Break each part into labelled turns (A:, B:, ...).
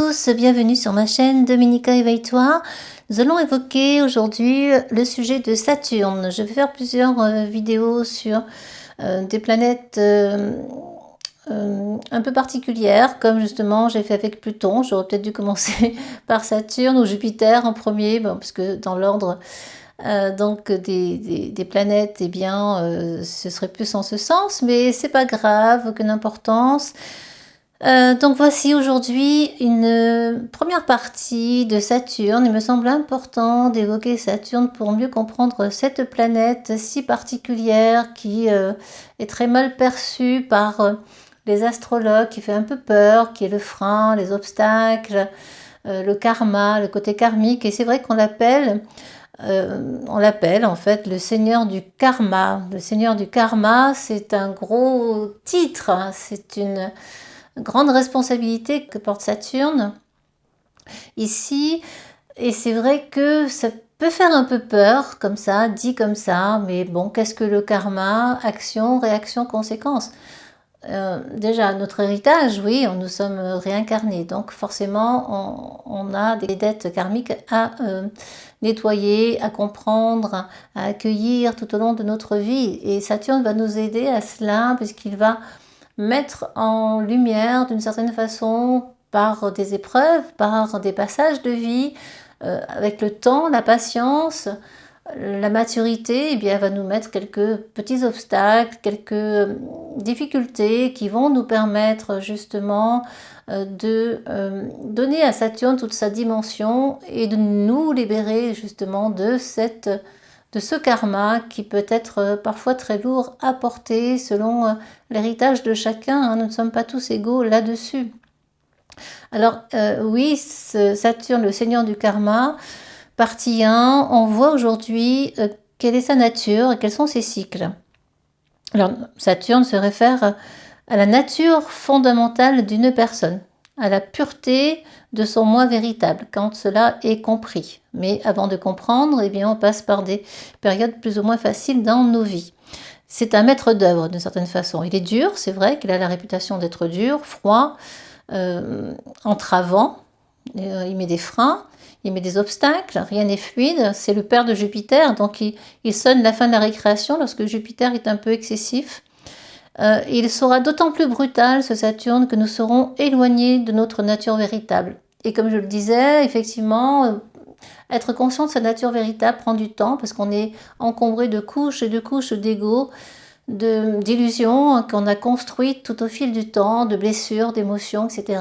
A: tous, bienvenue sur ma chaîne Dominica Éveille-toi. Nous allons évoquer aujourd'hui le sujet de Saturne. Je vais faire plusieurs vidéos sur des planètes un peu particulières, comme justement j'ai fait avec Pluton. J'aurais peut-être dû commencer par Saturne ou Jupiter en premier, parce que dans l'ordre donc des planètes, eh bien, ce serait plus en ce sens, mais c'est pas grave, aucune importance. Donc voici aujourd'hui une première partie de Saturne. Il me semble important d'évoquer Saturne pour mieux comprendre cette planète si particulière qui est très mal perçue par les astrologues, qui fait un peu peur, qui est le frein, les obstacles, le karma, le côté karmique. Et c'est vrai qu'on l'appelle en fait le seigneur du karma. Le seigneur du karma, c'est un gros titre, hein. C'est une grande responsabilité que porte Saturne ici, et c'est vrai que ça peut faire un peu peur comme ça, dit comme ça, mais bon, qu'est-ce que le karma? Action, réaction, conséquence. Déjà, notre héritage, oui, nous sommes réincarnés, donc forcément on a des dettes karmiques à nettoyer, à comprendre, à accueillir tout au long de notre vie, et Saturne va nous aider à cela, puisqu'il va mettre en lumière d'une certaine façon par des épreuves, par des passages de vie, avec le temps, la patience, la maturité, eh bien, elle va nous mettre quelques petits obstacles, quelques difficultés qui vont nous permettre justement de donner à Saturne toute sa dimension et de nous libérer justement de ce karma qui peut être parfois très lourd à porter selon l'héritage de chacun, hein. Nous ne sommes pas tous égaux là-dessus. Alors oui, Saturne, le seigneur du karma, partie 1, on voit aujourd'hui quelle est sa nature et quels sont ses cycles. Alors Saturne se réfère à la nature fondamentale d'une personne, à la pureté de son moi véritable, quand cela est compris. Mais avant de comprendre, eh bien, on passe par des périodes plus ou moins faciles dans nos vies. C'est un maître d'œuvre d'une certaine façon. Il est dur, c'est vrai qu'il a la réputation d'être dur, froid, entravant, il met des freins, il met des obstacles, rien n'est fluide. C'est le père de Jupiter, donc il sonne la fin de la récréation lorsque Jupiter est un peu excessif. Il sera d'autant plus brutal, ce Saturne, que nous serons éloignés de notre nature véritable. Et comme je le disais, effectivement, être conscient de sa nature véritable prend du temps, parce qu'on est encombré de couches et de couches d'ego, d'illusions qu'on a construites tout au fil du temps, de blessures, d'émotions, etc.,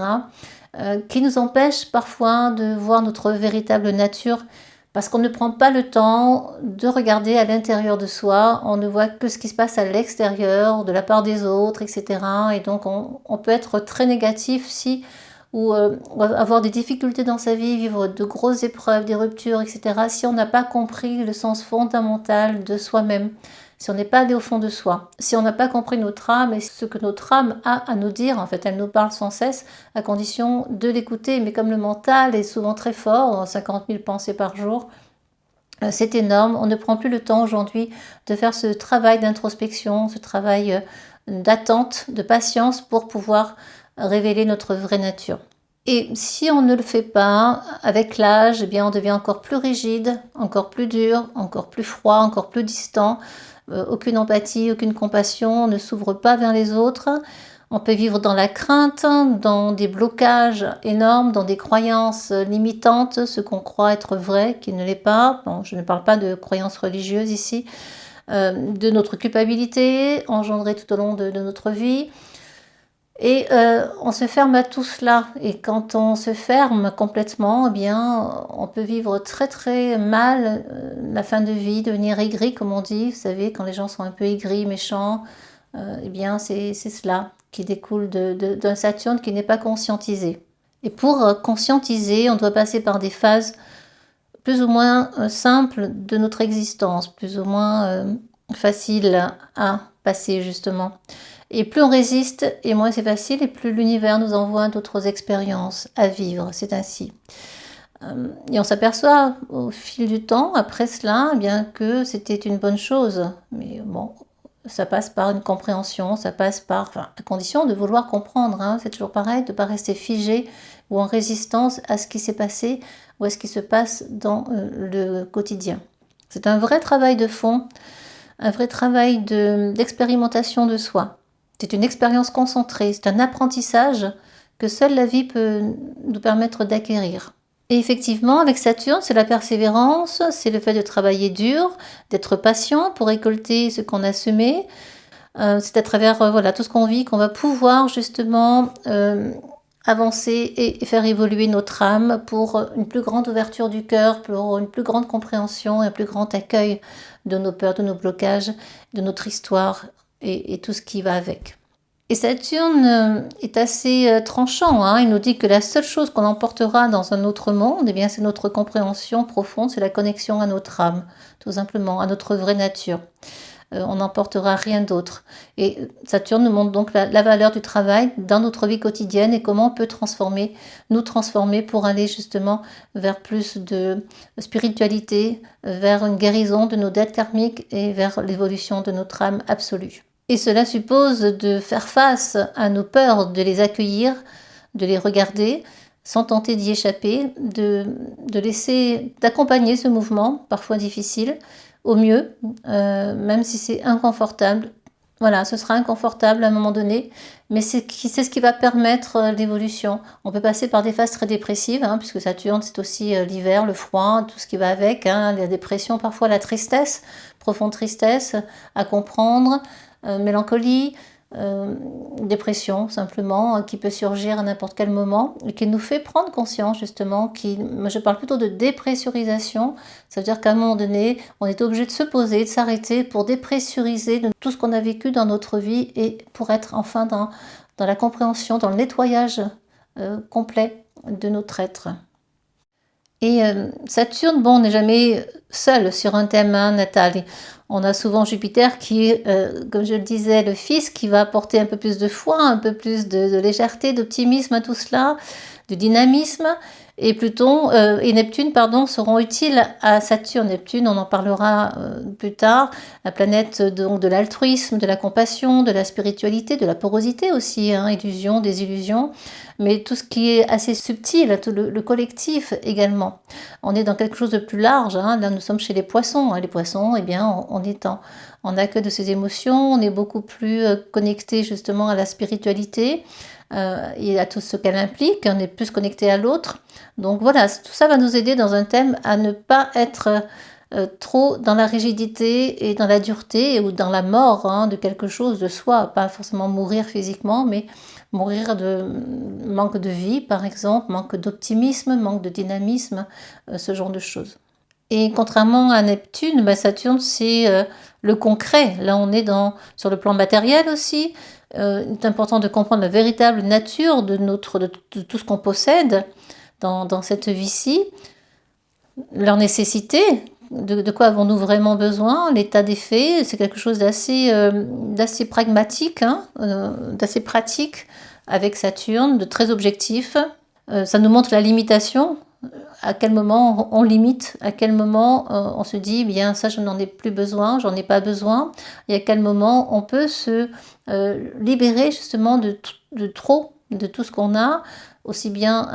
A: qui nous empêchent parfois de voir notre véritable nature, parce qu'on ne prend pas le temps de regarder à l'intérieur de soi, on ne voit que ce qui se passe à l'extérieur, de la part des autres, etc. Et donc on peut être très négatif ou avoir des difficultés dans sa vie, vivre de grosses épreuves, des ruptures, etc. si on n'a pas compris le sens fondamental de soi-même, si on n'est pas allé au fond de soi, si on n'a pas compris notre âme et ce que notre âme a à nous dire. En fait, elle nous parle sans cesse, à condition de l'écouter. Mais comme le mental est souvent très fort, 50 000 pensées par jour, c'est énorme. On ne prend plus le temps aujourd'hui de faire ce travail d'introspection, ce travail d'attente, de patience pour pouvoir révéler notre vraie nature. Et si on ne le fait pas, avec l'âge, eh bien on devient encore plus rigide, encore plus dur, encore plus froid, encore plus distant. Aucune empathie, aucune compassion, on ne s'ouvre pas vers les autres. On peut vivre dans la crainte, dans des blocages énormes, dans des croyances limitantes, ce qu'on croit être vrai, qui ne l'est pas. Bon, je ne parle pas de croyances religieuses ici, de notre culpabilité engendrée tout au long de notre vie. Et on se ferme à tout cela. Et quand on se ferme complètement, eh bien, on peut vivre très très mal la fin de vie, devenir aigri, comme on dit. Vous savez, quand les gens sont un peu aigris, méchants, eh bien, c'est cela qui découle d'un Saturne qui n'est pas conscientisé. Et pour conscientiser, on doit passer par des phases plus ou moins simples de notre existence, plus ou moins faciles à passer, justement. Et plus on résiste, et moins c'est facile, et plus l'univers nous envoie d'autres expériences à vivre. C'est ainsi. Et on s'aperçoit au fil du temps, après cela, eh bien, que c'était une bonne chose. Mais bon, ça passe par une compréhension, ça passe par, à condition de vouloir comprendre, hein. C'est toujours pareil, de ne pas rester figé, ou en résistance à ce qui s'est passé ou à ce qui se passe dans le quotidien. C'est un vrai travail de fond, un vrai travail d'expérimentation de soi. C'est une expérience concentrée, c'est un apprentissage que seule la vie peut nous permettre d'acquérir. Et effectivement, avec Saturne, c'est la persévérance, c'est le fait de travailler dur, d'être patient pour récolter ce qu'on a semé. C'est à travers voilà, tout ce qu'on vit qu'on va pouvoir justement avancer et faire évoluer notre âme pour une plus grande ouverture du cœur, pour une plus grande compréhension et un plus grand accueil de nos peurs, de nos blocages, de notre histoire et tout ce qui va avec. Et Saturne est assez tranchant, hein. Il nous dit que la seule chose qu'on emportera dans un autre monde, eh bien, c'est notre compréhension profonde, c'est la connexion à notre âme, tout simplement, à notre vraie nature. On n'emportera rien d'autre. Et Saturne nous montre donc la valeur du travail dans notre vie quotidienne et comment on peut nous transformer pour aller justement vers plus de spiritualité, vers une guérison de nos dettes karmiques et vers l'évolution de notre âme absolue. Et cela suppose de faire face à nos peurs, de les accueillir, de les regarder, sans tenter d'y échapper, d'accompagner ce mouvement, parfois difficile, au mieux, même si c'est inconfortable. Voilà, ce sera inconfortable à un moment donné, mais c'est ce qui va permettre l'évolution. On peut passer par des phases très dépressives, hein, puisque Saturne, c'est aussi l'hiver, le froid, tout ce qui va avec, hein, la dépression, parfois la tristesse, profonde tristesse à comprendre, mélancolie, dépression simplement, qui peut surgir à n'importe quel moment et qui nous fait prendre conscience justement, moi je parle plutôt de dépressurisation, ça veut dire qu'à un moment donné on est obligé de se poser, de s'arrêter pour dépressuriser de tout ce qu'on a vécu dans notre vie et pour être enfin dans la compréhension, dans le nettoyage complet de notre être. Et Saturne, bon, on n'est jamais seul sur un thème natal. On a souvent Jupiter qui est, comme je le disais, le fils qui va apporter un peu plus de foi, un peu plus de légèreté, d'optimisme à tout cela, de dynamisme. Et Pluton et Neptune, pardon, seront utiles à Saturne. Neptune, on en parlera plus tard, la planète donc de l'altruisme, de la compassion, de la spiritualité, de la porosité aussi, hein, illusion, désillusion, mais tout ce qui est assez subtil, tout le collectif également. On est dans quelque chose de plus large, hein. Là nous sommes chez les poissons. Les poissons, eh bien, on est en accueil de ces émotions, on est beaucoup plus connecté justement à la spiritualité. Et à tout ce qu'elle implique, on est plus connecté à l'autre. Donc voilà, tout ça va nous aider dans un thème à ne pas être trop dans la rigidité et dans la dureté ou dans la mort, hein, de quelque chose de soi, pas forcément mourir physiquement, mais mourir de manque de vie par exemple, manque d'optimisme, manque de dynamisme, ce genre de choses. Et contrairement à Neptune, Saturne c'est le concret. Là on est sur le plan matériel aussi. Il est important de comprendre la véritable nature de tout ce qu'on possède dans cette vie-ci, leur nécessité, de quoi avons-nous vraiment besoin, l'état des faits, c'est quelque chose d'assez pragmatique, hein, d'assez pratique avec Saturne, de très objectif. Ça nous montre la limitation, à quel moment on limite, à quel moment on se dit bien ça je n'en ai plus besoin, j'en ai pas besoin, et à quel moment on peut se libérer justement de trop, de tout ce qu'on a, aussi bien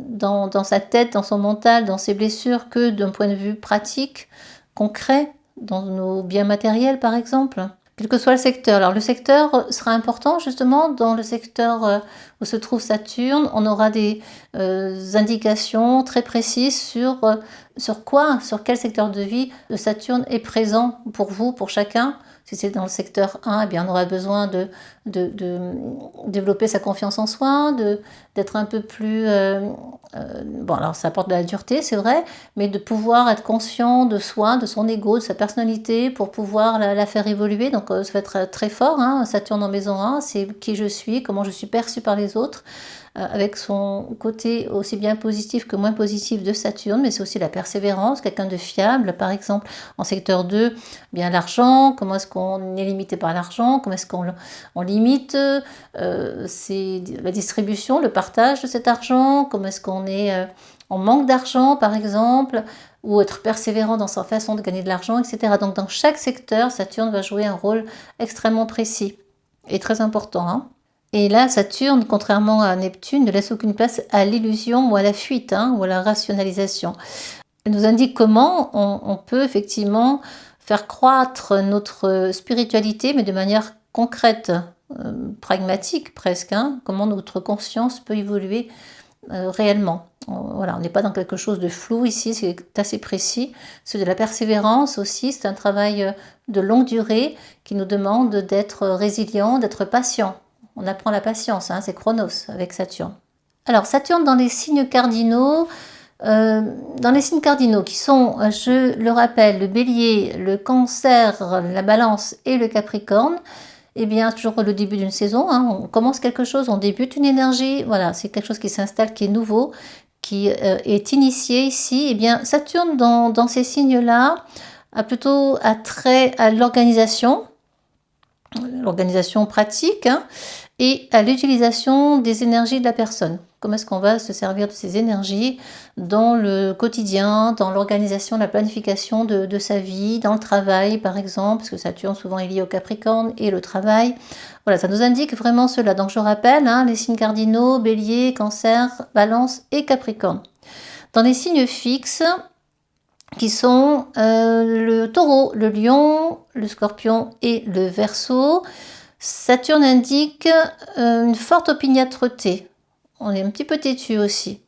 A: dans sa tête, dans son mental, dans ses blessures, que d'un point de vue pratique, concret, dans nos biens matériels par exemple. Quel que soit le secteur. Alors le secteur sera important justement dans le secteur où se trouve Saturne. On aura des indications très précises sur quel secteur de vie Saturne est présent pour vous, pour chacun. Si c'est dans le secteur 1, eh bien on aura besoin de développer sa confiance en soi, d'être un peu plus... bon, alors ça apporte de la dureté, c'est vrai, mais de pouvoir être conscient de soi, de son ego, de sa personnalité, pour pouvoir la faire évoluer. Donc ça va être très fort, hein. Saturne en maison 1, c'est qui je suis, comment je suis perçue par les autres, avec son côté aussi bien positif que moins positif de Saturne, mais c'est aussi la persévérance, quelqu'un de fiable, par exemple. En secteur 2, bien l'argent, comment est-ce qu'on est limité par l'argent, comment est-ce qu'on limite, c'est la distribution, le partage de cet argent, comment est-ce qu'on est en manque d'argent, par exemple, ou être persévérant dans sa façon de gagner de l'argent, etc. Donc dans chaque secteur, Saturne va jouer un rôle extrêmement précis et très important, hein. Et là, Saturne, contrairement à Neptune, ne laisse aucune place à l'illusion ou à la fuite, hein, ou à la rationalisation. Elle nous indique comment on peut effectivement faire croître notre spiritualité, mais de manière concrète, pragmatique presque, hein, comment notre conscience peut évoluer réellement. Voilà, on n'est pas dans quelque chose de flou ici, c'est assez précis. C'est de la persévérance aussi, c'est un travail de longue durée qui nous demande d'être résilient, d'être patient. On apprend la patience, hein, c'est Chronos avec Saturne. Alors Saturne dans les signes cardinaux, qui sont, je le rappelle, le bélier, le cancer, la balance et le capricorne, eh bien, toujours le début d'une saison, hein, on commence quelque chose, on débute une énergie, voilà, c'est quelque chose qui s'installe, qui est nouveau, qui est initié ici. Eh bien, Saturne, dans ces signes-là, a plutôt attrait à l'organisation pratique, hein, et à l'utilisation des énergies de la personne. Comment est-ce qu'on va se servir de ces énergies dans le quotidien, dans l'organisation, la planification de sa vie, dans le travail par exemple, parce que Saturne souvent est lié au Capricorne et le travail. Voilà, ça nous indique vraiment cela. Donc je rappelle, hein, les signes cardinaux, Bélier, Cancer, Balance et Capricorne. Dans les signes fixes, qui sont le Taureau, le Lion, le Scorpion et le Verseau, Saturne indique une forte opiniâtreté. On est un petit peu têtu aussi.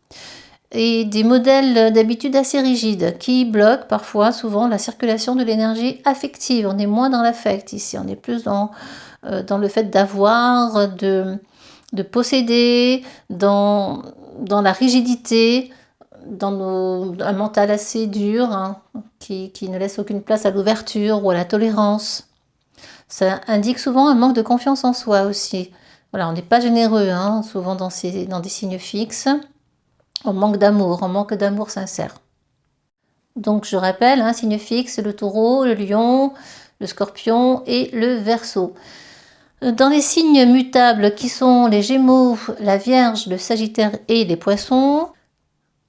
A: Et des modèles d'habitude assez rigides qui bloquent parfois, souvent, la circulation de l'énergie affective. On est moins dans l'affect ici, on est plus dans le fait d'avoir, de posséder, dans la rigidité, dans un mental assez dur, hein, qui ne laisse aucune place à l'ouverture ou à la tolérance. Ça indique souvent un manque de confiance en soi aussi. Voilà, on n'est pas généreux, hein, souvent dans des signes fixes. On manque d'amour sincère. Donc je rappelle, hein, signe fixe, le Taureau, le Lion, le Scorpion et le Verseau. Dans les signes mutables qui sont les Gémeaux, la Vierge, le Sagittaire et les Poissons,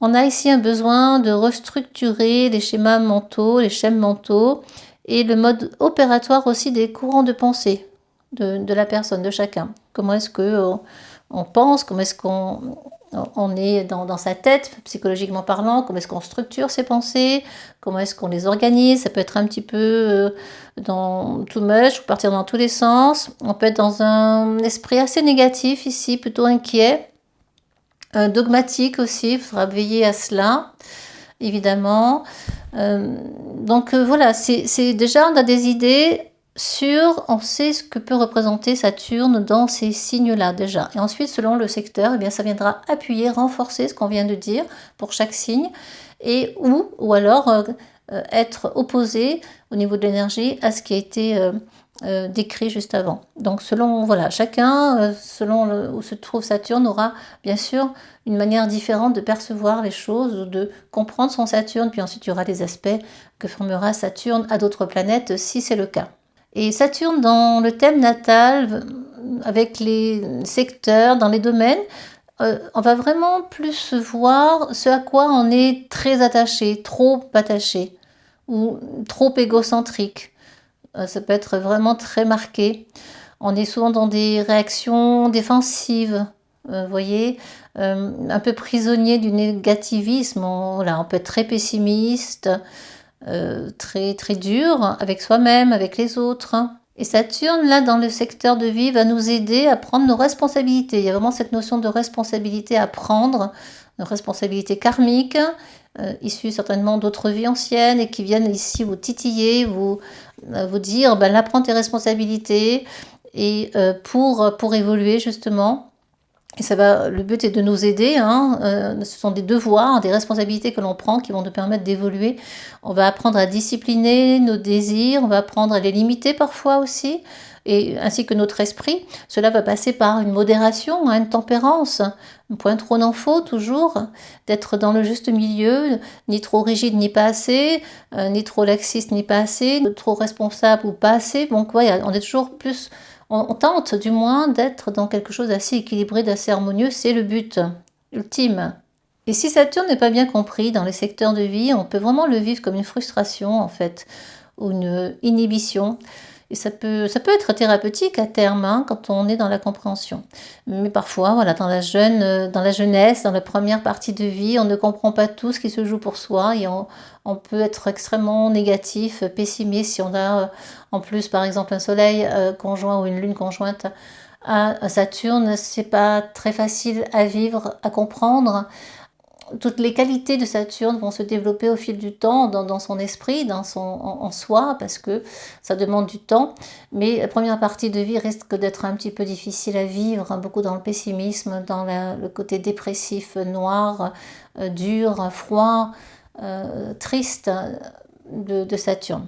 A: on a ici un besoin de restructurer les schémas mentaux, les schèmes mentaux, et le mode opératoire aussi des courants de pensée de la personne, de chacun. Comment est-ce qu'on pense, comment est-ce qu'on est dans sa tête, psychologiquement parlant, comment est-ce qu'on structure ses pensées, comment est-ce qu'on les organise. Ça peut être un petit peu dans too much, ou partir dans tous les sens. On peut être dans un esprit assez négatif ici, plutôt inquiet, dogmatique aussi, il faudra veiller à cela, évidemment. Donc voilà, c'est déjà, on a des idées sur, on sait ce que peut représenter Saturne dans ces signes-là déjà. Et ensuite, selon le secteur, eh bien, ça viendra appuyer, renforcer ce qu'on vient de dire pour chaque signe, et ou alors être opposé au niveau de l'énergie à ce qui a été décrit juste avant. Donc selon, voilà, chacun, selon où se trouve Saturne, aura bien sûr une manière différente de percevoir les choses, ou de comprendre son Saturne, puis ensuite il y aura les aspects que formera Saturne à d'autres planètes si c'est le cas. Et Saturne dans le thème natal, avec les secteurs, dans les domaines, on va vraiment plus voir ce à quoi on est très attaché, trop attaché, ou trop égocentrique. Ça peut être vraiment très marqué. On est souvent dans des réactions défensives, vous voyez, un peu prisonnier du négativisme. On peut être très pessimiste, très, très dur avec soi-même, avec les autres. Et Saturne, là, dans le secteur de vie, va nous aider à prendre nos responsabilités. Il y a vraiment cette notion de responsabilité à prendre, une responsabilité karmique, issue certainement d'autres vies anciennes, et qui viennent ici vous titiller, vous dire, là, prends tes responsabilités, et pour évoluer justement. Et le but est de nous aider, hein, ce sont des devoirs, des responsabilités que l'on prend qui vont nous permettre d'évoluer. On va apprendre à discipliner nos désirs, on va apprendre à les limiter parfois aussi, et ainsi que notre esprit. Cela va passer par une modération, hein, une tempérance, un point trop n'en faut toujours, d'être dans le juste milieu, ni trop rigide ni pas assez, ni trop laxiste ni pas assez, trop responsable ou pas assez. Donc voilà, on est toujours plus... On tente du moins d'être dans quelque chose d'assez équilibré, d'assez harmonieux, c'est le but ultime. Et si Saturne n'est pas bien compris dans les secteurs de vie, on peut vraiment le vivre comme une frustration en fait, ou une inhibition. Et ça peut être thérapeutique à terme, hein, quand on est dans la compréhension. Mais parfois, voilà, dans la jeunesse, dans la première partie de vie, on ne comprend pas tout ce qui se joue pour soi et on peut être extrêmement négatif, pessimiste si on a en plus par exemple un soleil conjoint ou une lune conjointe à Saturne. C'est pas très facile à vivre, à comprendre. Toutes les qualités de Saturne vont se développer au fil du temps dans son esprit, en soi, parce que ça demande du temps. Mais la première partie de vie risque d'être un petit peu difficile à vivre, hein, beaucoup dans le pessimisme, dans le côté dépressif, noir, dur, froid, triste de Saturne.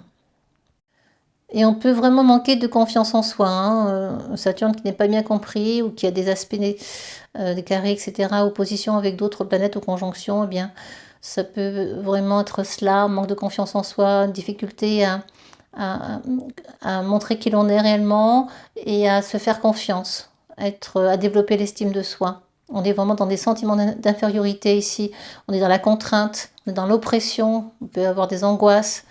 A: Et on peut vraiment manquer de confiance en soi, hein. Saturne qui n'est pas bien compris ou qui a des aspects, des carrés, etc., opposition avec d'autres planètes ou conjonctions, eh bien, ça peut vraiment être cela, manque de confiance en soi, difficulté à, à montrer qui l'on est réellement et à se faire confiance, à développer l'estime de soi. On est vraiment dans des sentiments d'infériorité ici, on est dans la contrainte, on est dans l'oppression, on peut avoir des angoisses,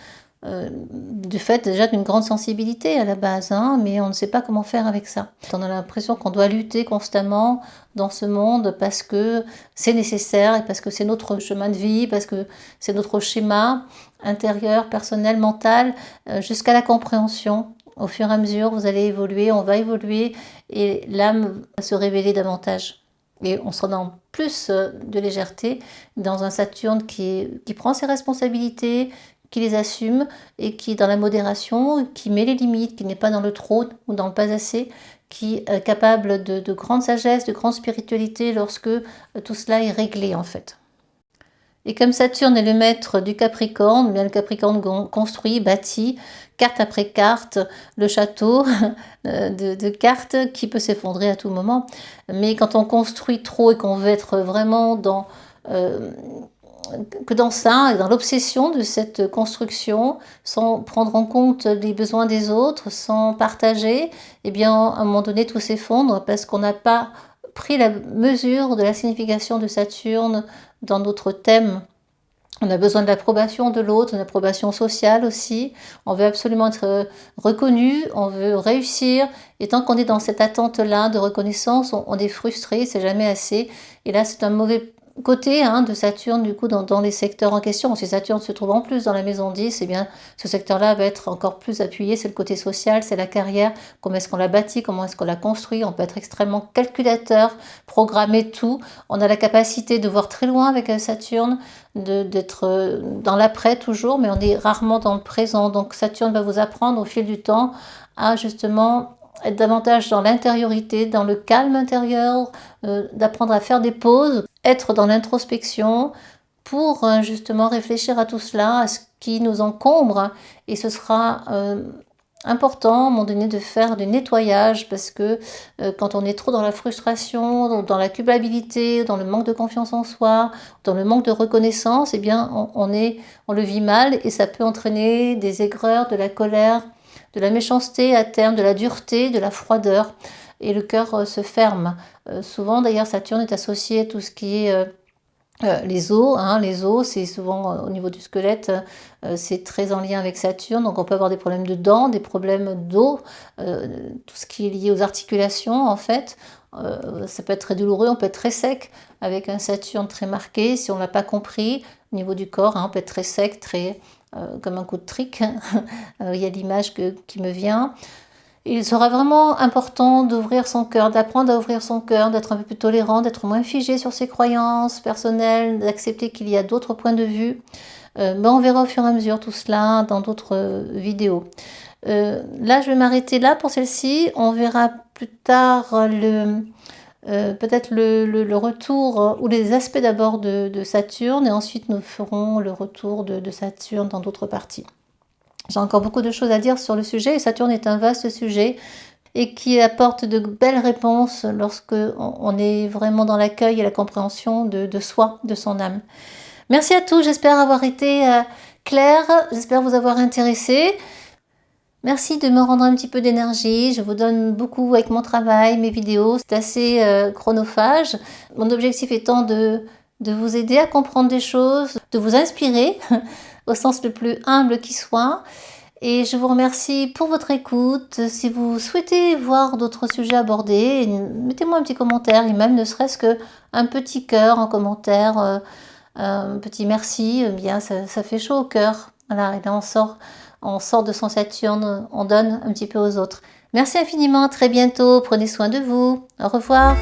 A: du fait déjà d'une grande sensibilité à la base, hein, mais on ne sait pas comment faire avec ça. On a l'impression qu'on doit lutter constamment dans ce monde parce que c'est nécessaire et parce que c'est notre chemin de vie, parce que c'est notre schéma intérieur, personnel, mental, jusqu'à la compréhension. Au fur et à mesure, vous allez évoluer, on va évoluer et l'âme va se révéler davantage. Et on sera dans plus de légèreté dans un Saturne qui prend ses responsabilités, qui les assume et qui est dans la modération, qui met les limites, qui n'est pas dans le trop ou dans le pas assez, qui est capable de grande sagesse, de grande spiritualité lorsque tout cela est réglé en fait. Et comme Saturne est le maître du Capricorne, bien le Capricorne construit, bâtit, carte après carte, le château de cartes qui peut s'effondrer à tout moment. Mais quand on construit trop et qu'on veut être vraiment dans ça, dans l'obsession de cette construction, sans prendre en compte les besoins des autres, sans partager, eh bien, à un moment donné, tout s'effondre parce qu'on n'a pas pris la mesure de la signification de Saturne dans notre thème. On a besoin de l'approbation de l'autre, une approbation sociale aussi. On veut absolument être reconnu, on veut réussir. Et tant qu'on est dans cette attente-là de reconnaissance, on est frustré, c'est jamais assez. Et là, c'est un mauvais côté de Saturne, du coup, dans les secteurs en question. Si Saturne se trouve en plus dans la maison 10, eh bien, ce secteur-là va être encore plus appuyé. C'est le côté social, c'est la carrière. Comment est-ce qu'on l'a bâti, comment est-ce qu'on l'a construit. On peut être extrêmement calculateur, programmer tout. On a la capacité de voir très loin avec Saturne, d'être dans l'après toujours, mais on est rarement dans le présent. Donc Saturne va vous apprendre au fil du temps à justement être davantage dans l'intériorité, dans le calme intérieur, d'apprendre à faire des pauses, être dans l'introspection pour justement réfléchir à tout cela, à ce qui nous encombre. Et ce sera important à un moment donné de faire du nettoyage parce que quand on est trop dans la frustration, dans la culpabilité, dans le manque de confiance en soi, dans le manque de reconnaissance, eh bien on le vit mal et ça peut entraîner des aigreurs, de la colère, de la méchanceté à terme, de la dureté, de la froideur et le cœur se ferme. Souvent d'ailleurs Saturne est associé à tout ce qui est les os, les os, c'est souvent au niveau du squelette, c'est très en lien avec Saturne, donc on peut avoir des problèmes de dents, des problèmes d'os, tout ce qui est lié aux articulations en fait. Ça peut être très douloureux, on peut être très sec avec un Saturne très marqué, si on ne l'a pas compris, au niveau du corps, on peut être très sec, très comme un coup de trick, il y a l'image qui me vient. Il sera vraiment important d'ouvrir son cœur, d'apprendre à ouvrir son cœur, d'être un peu plus tolérant, d'être moins figé sur ses croyances personnelles, d'accepter qu'il y a d'autres points de vue. On verra au fur et à mesure tout cela dans d'autres vidéos. Là, je vais m'arrêter là pour celle-ci. On verra plus tard peut-être le retour ou les aspects d'abord de Saturne et ensuite nous ferons le retour de Saturne dans d'autres parties. J'ai encore beaucoup de choses à dire sur le sujet et Saturne est un vaste sujet et qui apporte de belles réponses lorsque on est vraiment dans l'accueil et la compréhension de soi, de son âme. Merci à tous, j'espère avoir été claire, j'espère vous avoir intéressé. Merci de me rendre un petit peu d'énergie, je vous donne beaucoup avec mon travail, mes vidéos, c'est assez chronophage. Mon objectif étant de vous aider à comprendre des choses, de vous inspirer au sens le plus humble qui soit, Et je vous remercie pour votre écoute. Si vous souhaitez voir d'autres sujets abordés, mettez-moi un petit commentaire et même ne serait-ce qu'un petit cœur en commentaire, un petit merci, bien ça fait chaud au cœur. Voilà, et là on sort de son Saturne, on donne un petit peu aux autres. Merci infiniment, à très bientôt, prenez soin de vous. Au revoir.